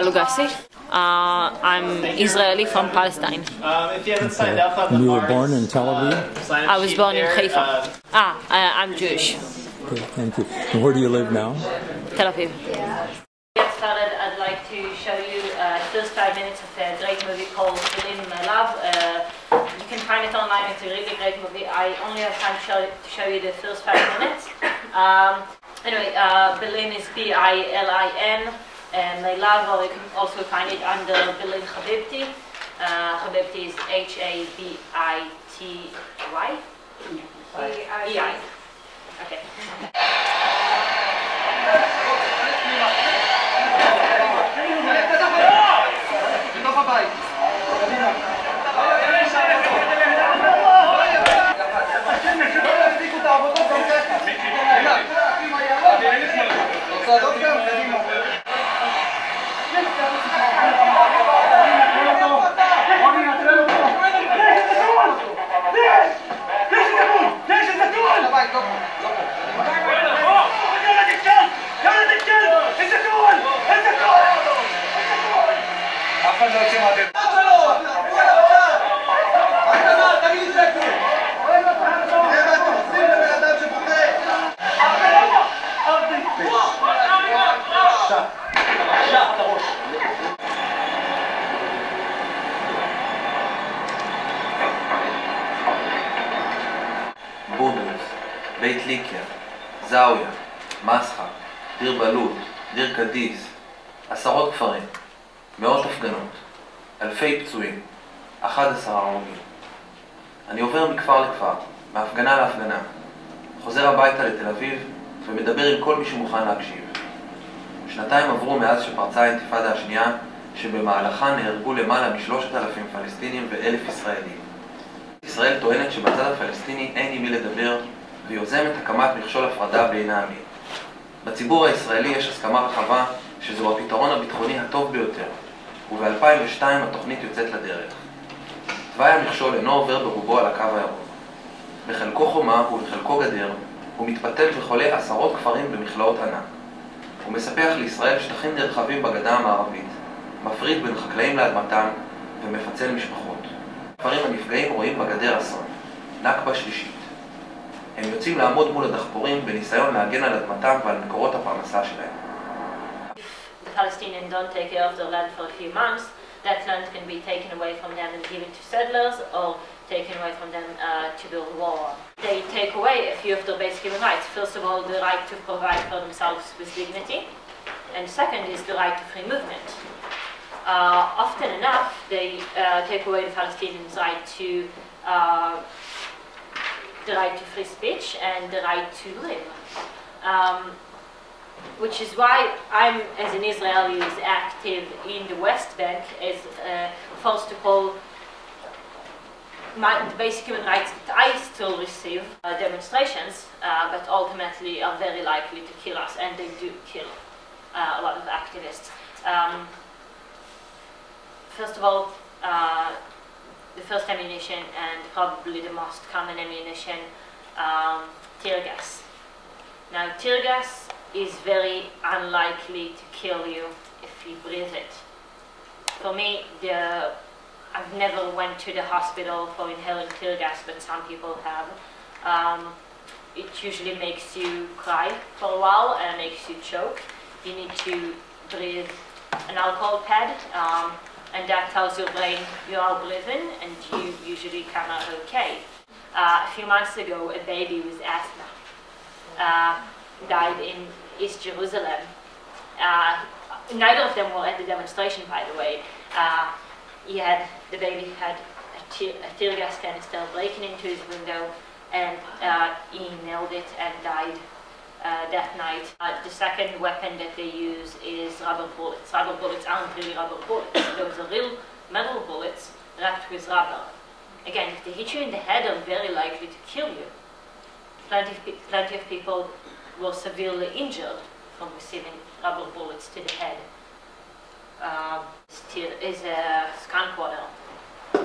Lugassi. I'm Israeli from Palestine. And you were born in Tel Aviv? I was born in Haifa. I'm Jewish. Okay, thank you. And where do you live now? Tel Aviv. To get started, I'd like to show you the first 5 minutes of a great movie called Berlin, My Love. You can find it online. It's a really great movie. I only have time to show you the first 5 minutes. Anyway, Berlin is B-I-L-I-N. My Love, or you can also find it under Berlin Habibti. Habibti is H-A-B-I-T-Y? E-I. Okay. בית ליקיה, זאוויה, מסחה, דיר בלוט, דיר קדיס, עשרות כפרים, מאות הפגנות, אלפי פצועים, 11 הרוגים. אני עובר מכפר לכפר, מהפגנה להפגנה, חוזר הביתה לתל אביב ומדבר עם כל מי שמוכן להקשיב. 2 עברו מאז שפרצה האינתיפאדה השנייה, שבמהלכה נהרגו למעלה מ3,000 פלסטינים ו1,000 ישראלים. ישראל טוענת שבצד הפלסטיני אין עם מי לדבר, ויוזמת הקמת מכשול הפרדה בין העמים. בציבור הישראלי יש הסכמה רחבה שזהו הפתרון הביטחוני הטוב ביותר, וב-2002 התוכנית יוצאת לדרך. תוואי המכשול אינו עובר ברובו על הקו הירוק. בחלקו חומה ובחלקו גדר, הוא מתפתל וחולה עשרות כפרים במכלאות ענק. הוא מספח לישראל שטחים נרחבים בגדה המערבית, מפריד בין חקלאים לאדמתם ומפצל משפחות. הכפרים הנפגעים רואים בגדר אסון, נכבה שלישית. הם יוצאים לעמוד מול הדחפורים בניסיון להגן על אדמתם ועל מקורות הפרנסה שלהם. If the Palestinians don't take care of their land for a few months, that land can be taken away from them and given to settlers or taken away from them to build a wall. They take away a few of their basic human rights. First of all, the right to provide for themselves with dignity, and second is the right to free movement. Often enough, they take away the Palestinians' right to the right to free speech and the right to live. Which is why I'm, as an Israeli, is active in the West Bank as forced to call the basic human rights that I still receive demonstrations, but ultimately are very likely to kill us, and they do kill a lot of activists. First of all, the first ammunition, and probably the most common ammunition, tear gas. Now, tear gas is very unlikely to kill you if you breathe it. For me, I've never went to the hospital for inhaling tear gas, but some people have. It usually makes you cry for a while and makes you choke. You need to breathe an alcohol pad, and that tells your brain you are breathing, and you usually come out okay. A few months ago, a baby with asthma died in East Jerusalem. Neither of them were at the demonstration, by the way. The baby had a tear gas canister breaking into his window, and he nailed it and died that night. The second weapon that they use is rubber bullets. Rubber bullets aren't really rubber bullets. Those are real metal bullets wrapped with rubber. Again, if they hit you in the head, they're very likely to kill you. Plenty of people were severely injured from receiving rubber bullets to the head. Is a skunk water.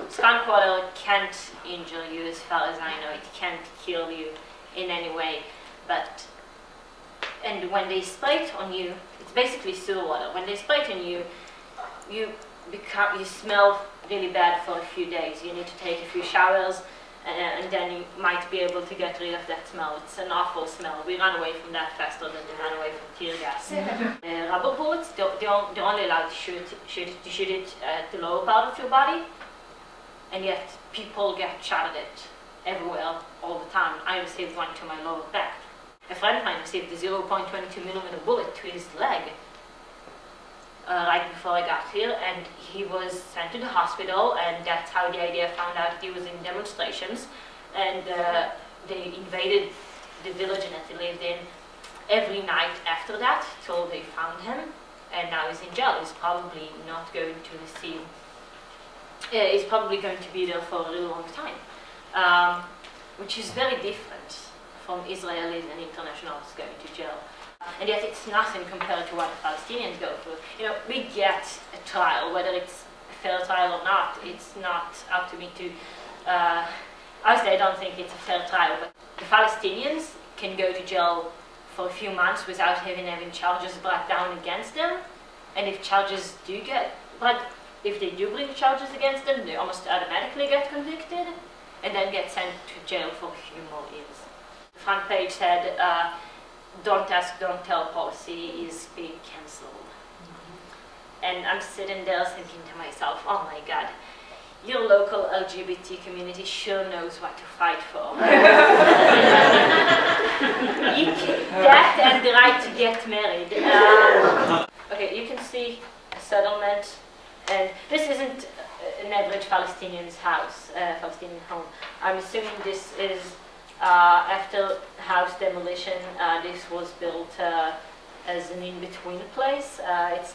Skunk water can't injure you, as far as I know. It can't kill you in any way, but when they spray it on you, it's basically sewer water. When they spray it on you, you smell really bad for a few days. You need to take a few showers, and then you might be able to get rid of that smell. It's an awful smell. We run away from that faster than we run away from tear gas. Rubber bullets, they're only allowed to shoot it at the lower part of your body, and yet people get shot at it everywhere all the time. I received one to my lower back. A friend of mine received a 0.22mm bullet to his leg right before I got here, and he was sent to the hospital, and that's how the idea found out he was in demonstrations, and they invaded the village that he lived in every night after that till they found him, and now he's in jail. He's probably not going to receive, he's probably going to be there for a really long time, which is very different from Israelis and internationals going to jail. And yet it's nothing compared to what the Palestinians go through. You know, we get a trial, whether it's a fair trial or not. It's not up to me to, honestly, I don't think it's a fair trial, but the Palestinians can go to jail for a few months without even having charges brought down against them. And if charges do get, but if they do bring charges against them, they almost automatically get convicted and then get sent to jail for a few more years. The front page said, "Don't ask, don't tell policy is being cancelled." And I'm sitting there thinking to myself, oh my God, your local LGBT community sure knows what to fight for. That and the right to get married. Okay, you can see a settlement, and this isn't an average Palestinian's house, Palestinian home. I'm assuming this is after house demolition. This was built as an in-between place. It's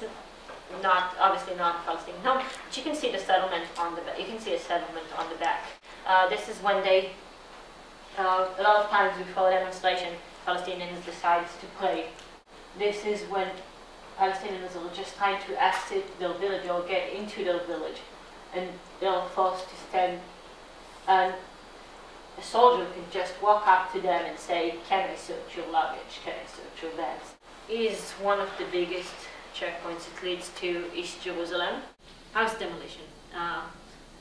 not, obviously not a Palestinian home, but you can see the settlement on the back. You can see a settlement on the back. This is when they, a lot of times before demonstration, Palestinians decide to pray. This is when Palestinians are just trying to exit their village or get into their village, and they're forced to stand, and a soldier can just walk up to them and say, "Can I search your luggage? Can I search your bags?" It is one of the biggest checkpoints. It leads to East Jerusalem. House demolition,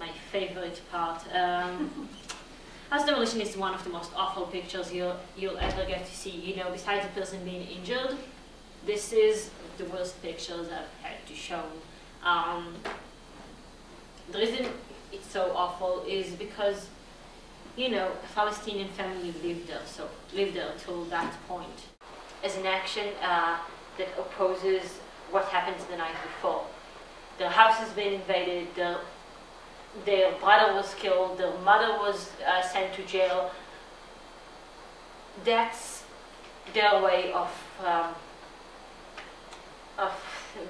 my favorite part. House demolition is one of the most awful pictures you'll ever get to see. You know, besides the person being injured, this is the worst pictures I've had to show. The reason it's so awful is because, you know, a Palestinian family lived there till that point, as an action that opposes what happens the night before. Their house has been invaded, their brother was killed, their mother was sent to jail. That's their way of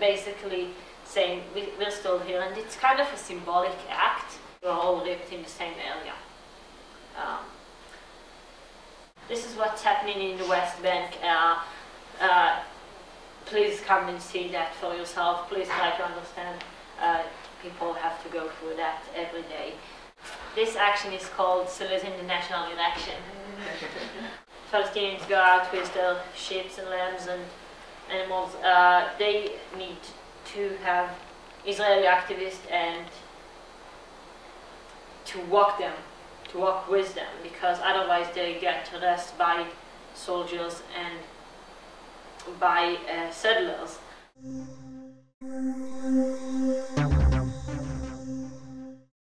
basically saying, we're still here, and it's kind of a symbolic act. We're all lived in the same area. This is what's happening in the West Bank. Please come and see that for yourself. Please try to understand. People have to go through that every day. This action is called Saluting the National Election. Palestinians go out with their sheep and lambs and animals. They need to have Israeli activists and to walk with them, because otherwise they get harassed by soldiers and by settlers.